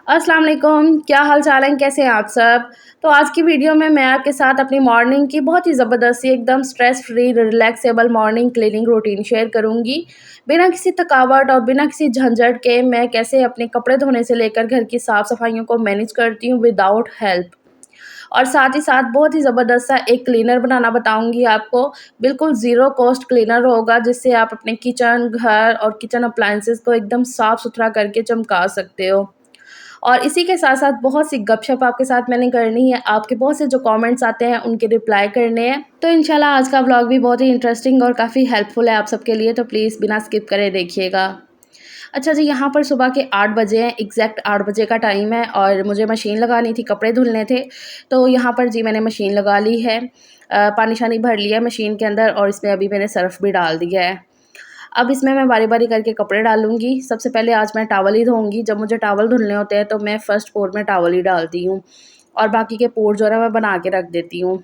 अस्सलाम वालेकुम, क्या हाल चाल हैं, कैसे हैं आप सब? तो आज की वीडियो में मैं आपके साथ अपनी मॉर्निंग की बहुत ही ज़बरदस्त सी एकदम stress free relaxable morning cleaning routine share करूँगी। बिना किसी थकावट और बिना किसी झंझट के मैं कैसे अपने कपड़े धोने से लेकर घर की साफ-सफाइयों को मैनेज करती हूँ विदाउट हेल्प। और साथ ही साथ बहुत ही ज़बरदस्त सा एक क्लीनर बनाना बताऊँगी आपको। बिल्कुल ज़ीरो कॉस्ट क्लीनर होगा जिससे आप अपने किचन, घर और किचन अप्लायंसेस को एकदम साफ-सुथरा करके चमका सकते हो। और इसी के साथ-साथ बहुत सी गपशप आपके साथ मैंने करनी है, आपके बहुत से जो कमेंट्स आते हैं उनके रिप्लाई करने हैं। तो इंशाल्लाह आज का व्लॉग भी बहुत ही इंटरेस्टिंग और काफ़ी हेल्पफुल है आप सबके लिए, तो प्लीज़ बिना स्किप करे देखिएगा। अच्छा जी, यहाँ पर सुबह के 8 बजे हैं, एग्ज़ैक्ट 8 बजे का टाइम है और मुझे मशीन लगानी थी, कपड़े धुलने थे। तो यहाँ पर जी मैंने मशीन लगा ली है। पानी-शानी भर लिया है मशीन के अंदर और इसमें अभी मैंने सर्फ़ भी डाल दिया है। अब इसमें मैं बारी-बारी करके कपड़े डालूँगी। सबसे पहले आज मैं टॉवल ही धोऊँगी। जब मुझे टॉवल धुलने होते हैं तो मैं फर्स्ट पोर में टॉवल ही डालती हूँ और बाकी के पोर जो है ना मैं बना के रख देती हूँ।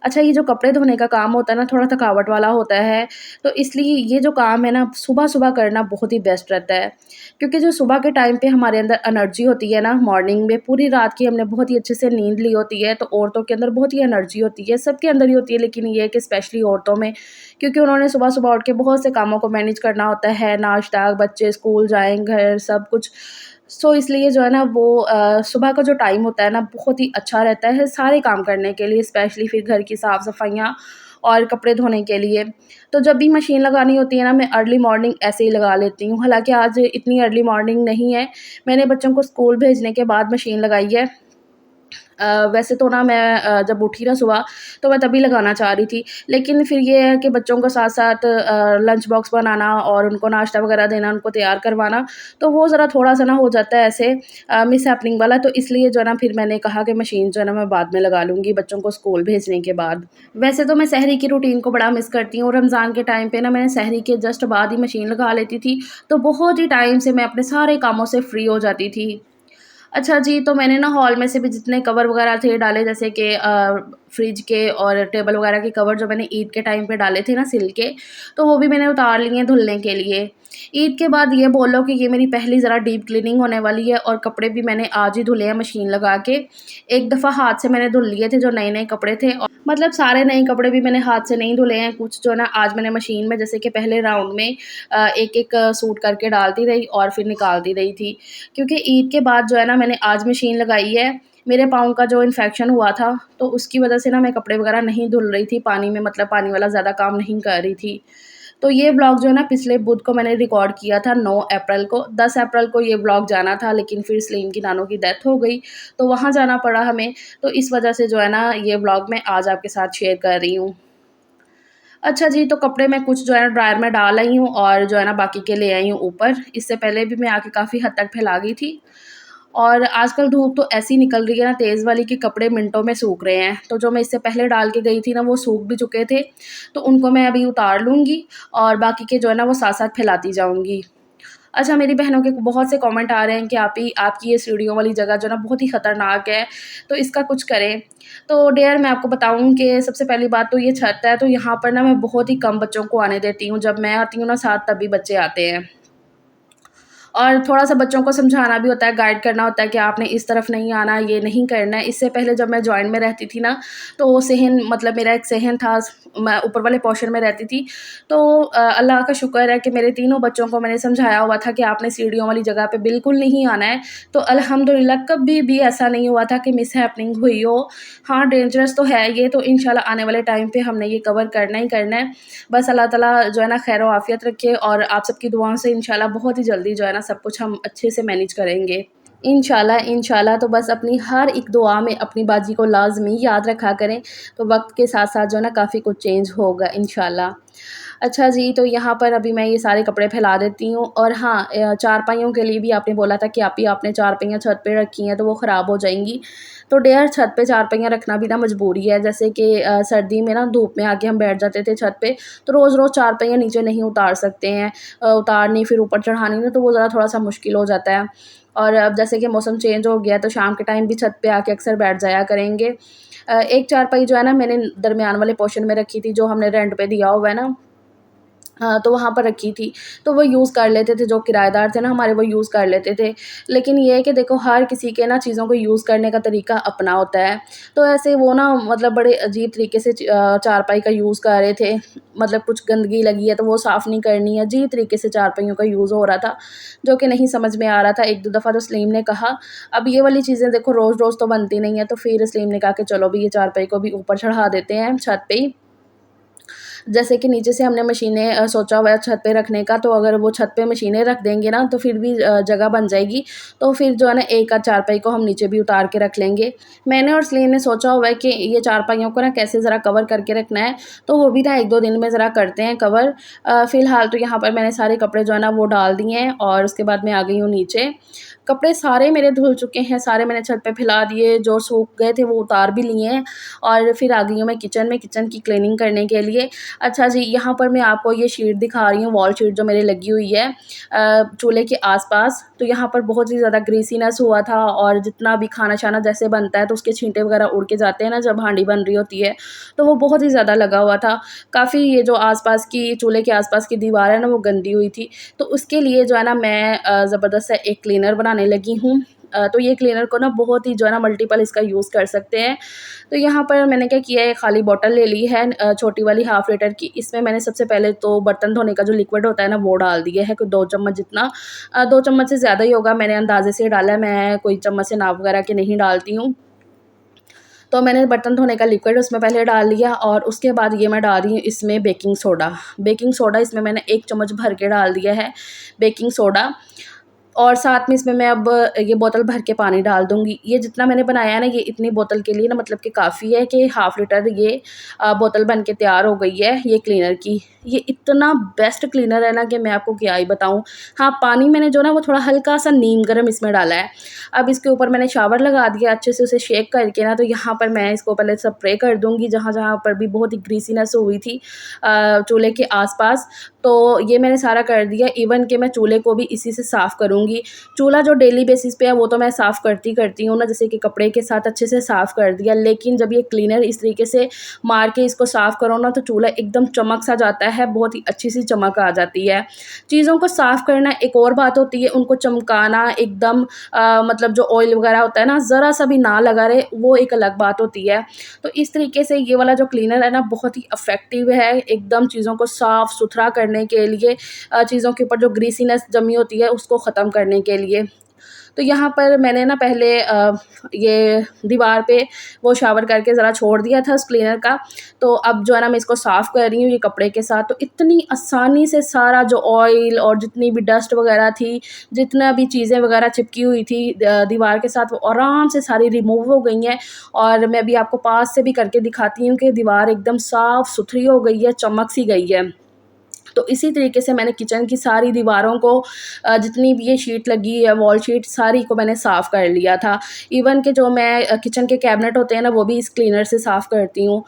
अच्छा, ये जो कपड़े धोने का काम होता है ना थोड़ा थकावट वाला होता है, तो इसलिए ये जो काम है ना सुबह-सुबह करना बहुत ही बेस्ट रहता है। क्योंकि जो सुबह के टाइम पे हमारे अंदर एनर्जी होती है ना मॉर्निंग में पूरी रात की हमने बहुत ही अच्छे से नींद ली होती है, तो औरतों के अंदर बहुत ही एनर्जी होती है, सबके अंदर ही होती है लेकिन ये है कि स्पेशली औरतों में क्योंकि उन्होंने सुबह-सुबह उठ के बहुत से कामों को मैनेज करना होता है, नाश्ता, बच्चे स्कूल जाएँ, घर सब कुछ। सो इसलिए जो है ना वो सुबह का जो टाइम होता है ना बहुत ही अच्छा रहता है सारे काम करने के लिए, स्पेशली फिर घर की साफ-सफाइयाँ और कपड़े धोने के लिए। तो जब भी मशीन लगानी होती है ना मैं अर्ली मॉर्निंग ऐसे ही लगा लेती हूँ। हालाँकि आज इतनी अर्ली मॉर्निंग नहीं है, मैंने बच्चों को स्कूल भेजने के बाद मशीन लगाई है। वैसे तो ना मैं जब उठी ना सुबह तो मैं तभी लगाना चाह रही थी। लेकिन फिर ये है कि बच्चों को साथ-साथ लंच बॉक्स बनाना और उनको नाश्ता वग़ैरह देना, उनको तैयार करवाना, तो वो ज़रा थोड़ा-सा ना हो जाता है ऐसे मिसहैपनिंग वाला। तो इसलिए जो है ना फिर मैंने कहा कि मशीन जो है ना मैं बाद में लगा लूँगी बच्चों को स्कूल भेजने के बाद। वैसे तो मैं सहरी की रूटीन को बड़ा मिस करती हूँ। रमज़ान के टाइम पे ना मैंने सहरी के जस्ट बाद ही मशीन लगा लेती थी, तो बहुत ही टाइम से मैं अपने सारे कामों से फ्री हो जाती थी। अच्छा जी, तो मैंने ना हॉल में से भी जितने कवर वगैरह थे डाले जैसे कि फ्रिज के और टेबल वगैरह के कवर जो मैंने ईद के टाइम पे डाले थे ना सिल के, तो वो भी मैंने उतार लिए हैं धुलने के लिए। ईद के बाद ये बोलो कि ये मेरी पहली ज़रा डीप क्लीनिंग होने वाली है और कपड़े भी मैंने आज ही धुले हैं मशीन लगा के। एक दफ़ा हाथ से मैंने धुल लिए थे जो नए-नए कपड़े थे और मतलब सारे नए कपड़े भी मैंने हाथ से नहीं धुले हैं, कुछ जो है ना आज मैंने मशीन में जैसे कि पहले राउंड में एक-एक सूट करके डालती रही और फिर निकालती रही थी। क्योंकि ईद के बाद जो है ना मैंने आज मशीन लगाई है, मेरे पाँव का जो इन्फेक्शन हुआ था, तो उसकी वजह से ना मैं कपड़े वगैरह नहीं धुल रही थी पानी में मतलब पानी वाला ज़्यादा काम नहीं कर रही थी। तो ये व्लॉग जो है ना पिछले बुध को मैंने रिकॉर्ड किया था 9 अप्रैल को, 10 अप्रैल को ये व्लॉग जाना था लेकिन फिर सलीम की नानो की डेथ हो गई, तो वहाँ जाना पड़ा हमें, तो इस वजह से जो है ना ये व्लॉग मैं आज आपके साथ शेयर कर रही हूँ। अच्छा जी, तो कपड़े मैं कुछ जो है ना ड्रायर में डाल आई हूँ और जो है ना बाकी के ले आई हूँ ऊपर। इससे पहले भी मैं आके काफ़ी हद तक फैला गई थी। और आजकल धूप तो ऐसी निकल रही है ना तेज़ वाली कि कपड़े मिनटों में सूख रहे हैं। तो जो मैं इससे पहले डाल के गई थी ना वो सूख भी चुके थे, तो उनको मैं अभी उतार लूँगी और बाकी के जो है ना वो साथ-साथ फैलाती जाऊँगी। अच्छा, मेरी बहनों के बहुत से कमेंट आ रहे हैं कि आपकी ये सीढ़ियों वाली जगह जो है ना बहुत ही खतरनाक है, तो इसका कुछ करें। तो डियर मैं आपको बताऊँ कि सबसे पहली बात तो ये छत है, तो यहाँ पर ना मैं बहुत ही कम बच्चों को आने देती हूँ। जब मैं आती हूँ ना साथ तभी बच्चे आते हैं। और थोड़ा-सा बच्चों को समझाना भी होता है, गाइड करना होता है कि आपने इस तरफ नहीं आना, ये नहीं करना है। इससे पहले जब मैं जॉइंट में रहती थी ना, तो वो सहन मतलब मेरा एक सहन था, मैं ऊपर वाले पोर्शन में रहती थी। तो अल्लाह का शुक्र है कि मेरे तीनों बच्चों को मैंने समझाया हुआ था कि आपने सीढ़ियों वाली जगह पे बिल्कुल नहीं आना है। तो अल्हम्दुलिल्लाह कभी भी ऐसा नहीं हुआ था कि मिसहैपनिंग हुई हो। हाँ, डेंजरस तो है ये, तो इंशाल्लाह आने वाले टाइम पे हमने ये कवर करना ही करना है। बस अल्लाह ताला जो है ना खैर और आफ़ियत रखे और आप सबकी दुआओं से इंशाल्लाह बहुत ही जल्दी जो है ना सब कुछ हम अच्छे से मैनेज करेंगे। इंशाल्लाह, इंशाल्लाह तो बस अपनी हर एक दुआ में अपनी बाजी को लाज़मी याद रखा करें, तो वक़्त के साथ-साथ जो है ना काफ़ी कुछ चेंज होगा इंशाल्लाह। अच्छा जी, तो यहाँ पर अभी मैं ये सारे कपड़े फैला देती हूँ और हाँ चारपाइयों के लिए भी आपने बोला था कि आपने चारपाइयाँ छत पे रखी हैं तो वो ख़राब हो जाएँगी। तो डियर छत पे चारपाइयाँ रखना भी ना मजबूरी है, जैसे कि सर्दी में ना धूप में आके हम बैठ जाते थे छत पे, तो रोज़-रोज़ चारपाइयाँ नीचे नहीं उतार सकते हैं। उतारनी फिर ऊपर चढ़ानी ना तो वो ज़रा थोड़ा-सा मुश्किल हो जाता है। और अब जैसे कि मौसम चेंज हो गया है तो शाम के टाइम भी छत पे आके अक्सर बैठ जाया करेंगे। एक चारपाई जो है ना मैंने दरमियान वाले पोर्शन में रखी थी जो हमने रेंट पे दिया हुआ है ना, तो वहाँ पर रखी थी, तो वो यूज़ कर लेते थे, जो किराएदार थे ना हमारे वो यूज़ कर लेते थे। लेकिन ये है कि देखो हर किसी के ना चीज़ों को यूज़ करने का तरीका अपना होता है। तो ऐसे वो ना मतलब बड़े अजीब तरीके से चारपाई का यूज़ कर रहे थे। मतलब कुछ गंदगी लगी है तो वो साफ़ नहीं करनी है, अजीब तरीके से चारपाइयों का यूज़ हो रहा था, जो कि नहीं समझ में आ रहा था। 1-2 दफ़ा तो सलीम ने कहा, अब ये वाली चीज़ें देखो रोज़-रोज़ तो बनती नहीं है, तो फिर सलीम ने कहा कि चलो भई ये चारपाई को भी ऊपर चढ़ा देते हैं छत पे ही। जैसे कि नीचे से हमने मशीनें सोचा हुआ है छत पे रखने का, तो अगर वो छत पे मशीनें रख देंगे ना तो फिर भी जगह बन जाएगी। तो फिर जो है ना एक आध चारपाई को हम नीचे भी उतार के रख लेंगे। मैंने और सलीम ने सोचा हुआ है कि ये चारपाइयों को ना कैसे ज़रा कवर करके रखना है, तो वो भी ना 1-2 दिन में ज़रा करते हैं कवर। फ़िलहाल तो यहाँ पर मैंने सारे कपड़े जो है ना वो डाल दिए हैं और उसके बाद मैं आ गई हूँ नीचे। कपड़े सारे मेरे धुल चुके हैं, सारे मैंने छत पे फैला दिए, जो सूख गए थे वो उतार भी लिए हैं और फिर आ गई हूँ मैं किचन में, किचन की क्लीनिंग करने के लिए। अच्छा जी, यहाँ पर मैं आपको ये शीट दिखा रही हूँ, वॉल शीट जो मेरे लगी हुई है चूल्हे के आस-पास। तो यहाँ पर बहुत ही ज़्यादा ग्रीसीनेस हुआ था और जितना भी खाना-शाना जैसे बनता है तो उसके छींटे वगैरह उड़ के जाते हैं ना जब हांडी बन रही होती है, तो वो बहुत ही ज़्यादा लगा हुआ था। काफ़ी ये जो आस-पास की चूल्हे के आस-पास की दीवार है ना वो गंदी हुई थी। तो उसके लिए जो है ना मैं ज़बरदस्त सा एक क्लीनर बनाने लगी हूँ। तो ये क्लीनर को ना बहुत ही जो है ना मल्टीपल इसका यूज़ कर सकते हैं। तो यहाँ पर मैंने क्या किया है, खाली बॉटल ले ली है छोटी वाली हाफ़ लीटर की। इसमें मैंने सबसे पहले तो बर्तन धोने का जो लिक्विड होता है ना वो डाल दिया है, कोई 2 चम्मच जितना। 2 चम्मच से ज़्यादा ही होगा, मैंने अंदाज़े से डाला है, मैं कोई चम्मच से नाप वगैरह के नहीं डालती हूँ। तो मैंने बर्तन धोने का लिक्विड उसमें पहले डाल लिया और उसके बाद ये मैं डाल रही हूँ इसमें बेकिंग सोडा। बेकिंग सोडा इसमें मैंने 1 चम्मच भर के डाल दिया है, बेकिंग सोडा। और साथ में इसमें मैं अब ये बोतल भर के पानी डाल दूँगी। ये जितना मैंने बनाया है ना, ये इतनी बोतल के लिए ना मतलब कि काफ़ी है कि हाफ़ लीटर ये बोतल बन के तैयार हो गई है ये क्लीनर की। ये इतना बेस्ट क्लीनर है ना कि मैं आपको क्या ही बताऊँ। हाँ, पानी मैंने जो ना वो थोड़ा हल्का-सा नीम गर्म इसमें डाला है। अब इसके ऊपर मैंने शावर लगा दिया अच्छे से उसे शेक करके ना, तो यहाँ पर मैं इसको पहले स्प्रे कर दूँगी जहाँ-जहाँ पर भी बहुत ही ग्रीसीनेस हुई थी चूल्हे के आस-पास। तो ये मैंने सारा कर दिया, इवन कि मैं चूल्हे को भी इसी से साफ़ करूँगी। चूल्हा जो डेली बेसिस पे है वो तो मैं साफ़ करती हूँ ना, जैसे कि कपड़े के साथ अच्छे से साफ़ कर दिया, लेकिन जब ये क्लीनर इस तरीके से मार के इसको साफ़ करो ना तो चूल्हा एकदम चमक-सा जाता है, बहुत ही अच्छी-सी चमक आ जाती है। चीज़ों को साफ़ करना एक और बात होती है, उनको चमकाना एकदम मतलब जो ऑयल वगैरह होता है ना, ज़रा-सा भी ना लगा रहे, वो एक अलग बात होती है। तो इस तरीके से ये वाला जो क्लीनर है ना बहुत ही इफ़ेक्टिव है, एकदम चीज़ों को साफ़-सुथरा करने के लिए, चीज़ों के ऊपर जो ग्रीसीनेस जमी होती है उसको ख़त्म करने के लिए। तो यहाँ पर मैंने ना पहले ये दीवार पे वो शावर करके ज़रा छोड़ दिया था उस क्लीनर का, तो अब जो है ना मैं इसको साफ़ कर रही हूँ ये कपड़े के साथ। तो इतनी आसानी से सारा जो ऑयल और जितनी भी डस्ट वगैरह थी, जितना भी चीज़ें वगैरह चिपकी हुई थी दीवार के साथ, वो आराम से सारी रिमूव हो गई हैं। और मैं अभी आपको पास से भी करके दिखाती हूँ कि दीवार एकदम साफ़-सुथरी हो गई है, चमक सी गई है। तो इसी तरीके से मैंने किचन की सारी दीवारों को जितनी भी ये शीट लगी है, वॉल शीट सारी को मैंने साफ़ कर लिया था। इवन कि जो मैं किचन के कैबिनेट होते हैं ना, वो भी इस क्लीनर से साफ़ करती हूँ।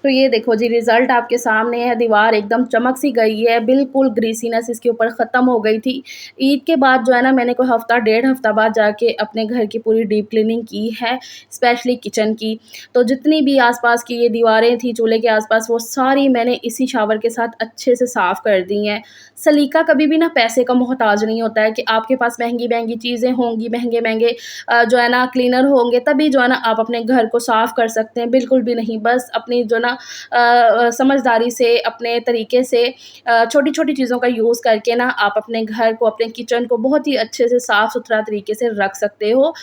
तो ये देखो जी रिज़ल्ट आपके सामने है, दीवार एकदम चमक सी गई है, बिल्कुल ग्रीसीनेस इसके ऊपर ख़त्म हो गई थी। ईद के बाद जो है ना मैंने कोई हफ़्ता डेढ़ हफ़्ता बाद जाके अपने घर की पूरी डीप क्लीनिंग की है, स्पेशली किचन की। तो जितनी भी आस-पास की ये दीवारें थी चूल्हे के आस-पास, वो सारी मैंने इसी शावर के साथ अच्छे से साफ़ कर दी हैं। सलीका कभी भी ना पैसे का मोहताज नहीं होता है कि आपके पास महँगी-महँगी चीज़ें होंगी, महँगे-महँगे जो है ना क्लीनर होंगे, तभी जो है ना आप अपने घर को साफ़ कर सकते हैं, बिल्कुल भी नहीं। बस अपनी जो ना समझदारी से, अपने तरीके से छोटी-छोटी चीज़ों का यूज़ करके ना आप अपने घर को, अपने किचन को बहुत ही अच्छे से साफ़-सुथरा तरीके से रख सकते हो।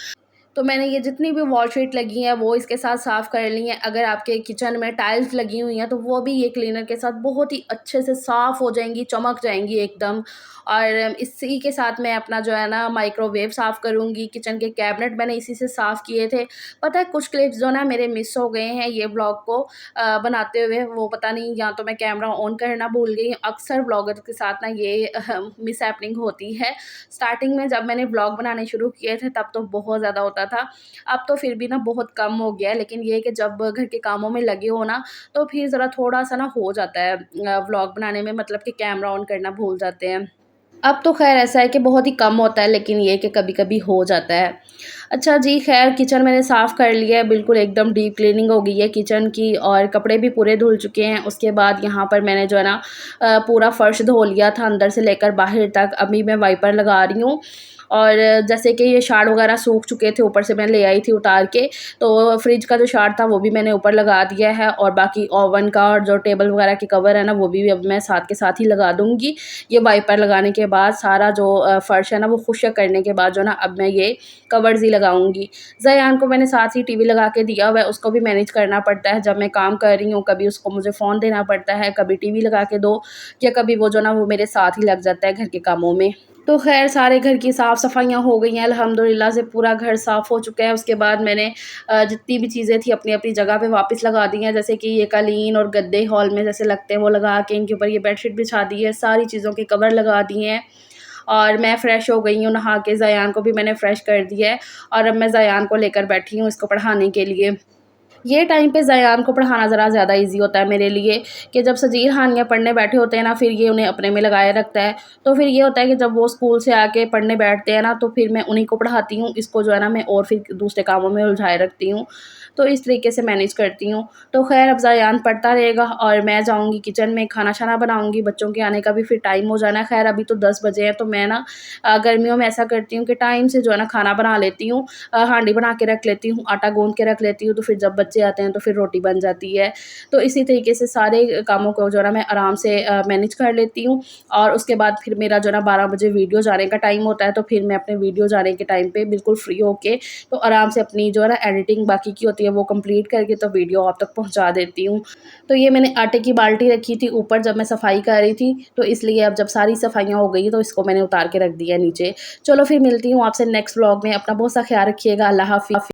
तो मैंने ये जितनी भी वॉल शीट लगी हैं वो इसके साथ साफ़ कर ली हैं। अगर आपके किचन में टाइल्स लगी हुई हैं तो वो भी ये क्लीनर के साथ बहुत ही अच्छे से साफ़ हो जाएँगी, चमक जाएँगी एकदम। और इसी के साथ मैं अपना जो है ना माइक्रोवेव साफ़ करूँगी, किचन के कैबिनेट मैंने इसी से साफ़ किए थे। पता है कुछ क्लिप्स जो ना मेरे मिस हो गए हैं ये व्लॉग को बनाते हुए, वो पता नहीं या तो मैं कैमरा ऑन करना भूल गई, अक्सर व्लॉगर के साथ ना ये मिसहैपनिंग होती है। स्टार्टिंग में जब मैंने व्लॉग बनाने शुरू किए थे तब तो बहुत ज़्यादा होता था। अब तो फिर भी ना बहुत कम हो गया है, लेकिन ये है कि जब घर के कामों में लगे हो ना तो फिर ज़रा थोड़ा-सा ना हो जाता है व्लॉग बनाने में, मतलब कि कैमरा ऑन करना भूल जाते हैं। अब तो ख़ैर ऐसा है कि बहुत ही कम होता है, लेकिन ये है कि कभी-कभी हो जाता है। अच्छा जी, ख़ैर किचन मैंने साफ़ कर लिया है, बिल्कुल एकदम डीप क्लीनिंग हो गई है किचन की और कपड़े भी पूरे धुल चुके हैं। उसके बाद यहाँ पर मैंने जो है ना पूरा फ़र्श धो लिया था अंदर से लेकर बाहर तक। अभी मैं वाइपर लगा रही हूँ और जैसे कि ये शार्ड वग़ैरह सूख चुके थे, ऊपर से मैं ले आई थी उतार के, तो फ्रिज का जो शार्ड था वो भी मैंने ऊपर लगा दिया है और बाकी ओवन का और जो टेबल वग़ैरह के कवर है ना, वो भी अब मैं साथ के साथ ही लगा दूँगी। ये वाइपर लगाने के बाद सारा जो फ़र्श है ना वो खुश्क करने के बाद जो ना अब मैं ये कवर्स ही लगाऊँगी। ज़यान को मैंने साथ ही टीवी लगा के दिया हुआ है, उसको भी मैनेज करना पड़ता है जब मैं काम कर रही हूँ, कभी उसको मुझे फ़ोन देना पड़ता है, कभी टीवी लगा के दो या कभी वो जो ना वो मेरे साथ ही लग जाता है घर के कामों में। तो ख़ैर सारे घर की साफ़-सफ़ाइयाँ हो गई हैं अल्हम्दुलिल्लाह से पूरा घर साफ़ हो चुका है। उसके बाद मैंने जितनी भी चीज़ें थी अपनी-अपनी जगह पे वापस लगा दी हैं, जैसे कि ये कालीन और गद्दे हॉल में जैसे लगते हैं वो लगा के इनके ऊपर ये बेडशीट बिछा दी है, सारी चीज़ों के कवर लगा दिए हैं। और मैं फ़्रेश हो गई हूँ नहा के, ज़यान को भी मैंने फ़्रेश कर दिया है और अब मैं ज़यान को लेकर बैठी हूँ इसको पढ़ाने के लिए। ये टाइम पे ज़यान को पढ़ाना ज़रा ज़्यादा ईज़ी होता है मेरे लिए कि जब सजीर हानिया पढ़ने बैठे होते हैं ना, फिर ये उन्हें अपने में लगाए रखता है। तो फिर ये होता है कि जब वो स्कूल से आके पढ़ने बैठते हैं ना, तो फिर मैं उन्हीं को पढ़ाती हूँ, इसको जो है ना मैं और फिर दूसरे कामों में उलझाए रखती हूँ। तो इस तरीके से मैनेज करती हूँ। तो ख़ैर अब ज़यान पढ़ता रहेगा और मैं जाऊँगी किचन में खाना-शाना बनाऊँगी, बच्चों के आने का भी फिर टाइम हो जाना है। ख़ैर अभी तो 10 बजे हैं, तो मैं ना गर्मियों में ऐसा करती हूँ कि टाइम से जो है ना खाना बना लेती हूँ। हांडी बना के रख लेती हूँ, आटा गूँध के रख लेती हूँ, तो फिर जब बच्चे आते हैं तो फिर रोटी बन जाती है। तो इसी तरीके से सारे कामों को जो है ना मैं आराम से मैनेज कर लेती हूँ और उसके बाद फिर मेरा जो है ना 12 बजे वीडियो जाने का टाइम होता है, तो फिर मैं अपने वीडियो जाने के टाइम पे बिल्कुल फ्री होके तो आराम से अपनी जो है ना एडिटिंग बाकी की होती है वो कंप्लीट करके तो वीडियो आप तक पहुँचा देती हूँ। तो ये मैंने आटे की बाल्टी रखी थी ऊपर जब मैं सफाई कर रही थी, तो इसलिए अब जब सारी सफाइयाँ हो गई तो इसको मैंने उतार के रख दिया नीचे। चलो फिर मिलती हूँ आपसे नेक्स्ट व्लॉग में। अपना बहुत सा ख़्याल रखिएगा। अल्लाह हाफ़िज़।